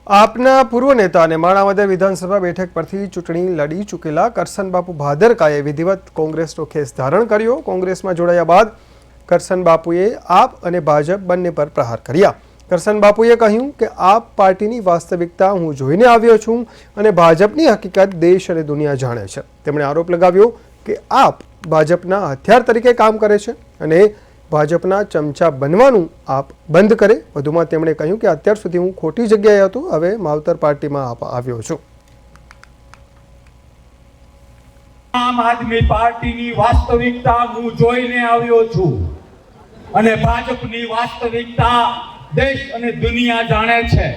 આપના પૂર્વ નેતા અને માણાવદર વિધાનસભા બેઠક પરથી ચૂંટણી લડી ચૂકેલા કરસનબાપુ ભાદરકાએ વિધિવત કોંગ્રેસનો ખેસ ધારણ કર્યો। કોંગ્રેસમાં જોડાયા બાદ કરસનબાપુએ આપ અને ભાજપ બંને પર પ્રહાર કર્યા। કરસનબાપુએ કહ્યું કે આપ પાર્ટીની વાસ્તવિકતા હું જોઈને આવ્યો છું અને ભાજપની હકીકત દેશ અને દુનિયા જાણે છે। તેમણે આરોપ લગાવ્યો કે આપ ભાજપના હથિયાર તરીકે કામ કરે છે અને ભાજપના ચમચા બનવાનું આપ બંધ કરે। વધુમાં તેમણે કહ્યું કે અત્યાર સુધી હું ખોટી જગ્યાએ હતો, હવે માવતર પાર્ટીમાં આપ આવ્યો છું। આમ આદમી પાર્ટીની વાસ્તવિકતા હું જોઈને આવ્યો છું અને ભાજપની વાસ્તવિકતા દેશ અને દુનિયા જાણે છે।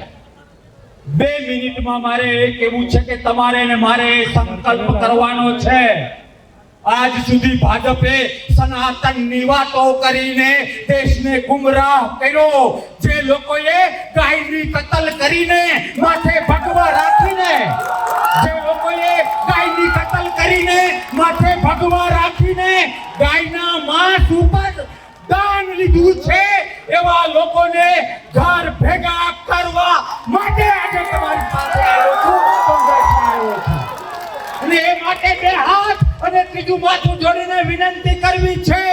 2 મિનિટમાં મારે એ કહેવું છે કે તમારે ને મારે સંકલ્પ કરવાનો છે। આજ સુધી ભાજપે સનાતનની વાતો કરીને દેશને ગુમરાહ કર્યો। જે લોકોએ ગાયની કતલ કરીને માથે ભગવા રાખીને ગાયના માંસ ઉપર દાન લીધું છે, એવા લોકોને ઘર ભેગા કરવા માટે આજે તમારી પાસે આવ્યો છું, કોંગ્રેસમાં આવ્યો છું। અને એ માટે બે હાથ અને ત્રીજું માથું જોડીને વિનંતી કરવી છે,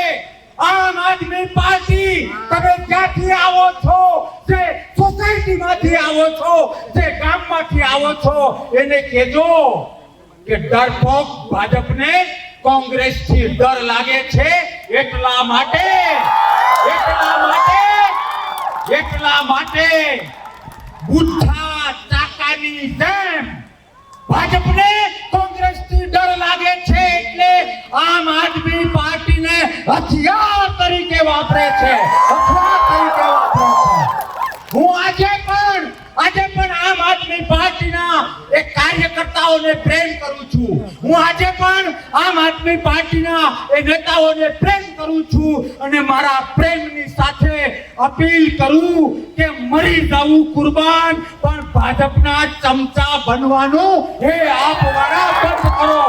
આમ આદમી પાર્ટી તમે ક્યાંથી આવો છો, જે સોસાયટીમાંથી આવો છો, જે ગામમાંથી આવો છો, એને કહેજો કે ડરપોક ભાજપને કોંગ્રેસથી ડર લાગે છે। એટલા માટે બુઠ્ઠા ચાકાની જેમ ભાજપને કોંગ્રેસથી ડર લાગે છે, એટલે આમ આદમી પાર્ટીને હથિયાર તરીકે વાપરે છે। હું આજે પણ આમ આદમી પાર્ટીના એક કાર્યકર્તાઓને પ્રેમ કરું છું। હું આજે પણ આમ આદમી પાર્ટીના એ નેતાઓને પ્રેમ કરું છું અને મારા પ્રેમની સાથે અપીલ કરું કે મરી જવું કુરબાન, પણ ભાજપના ચમચા બનવાનું એ આપ વાળા બંધ કરો।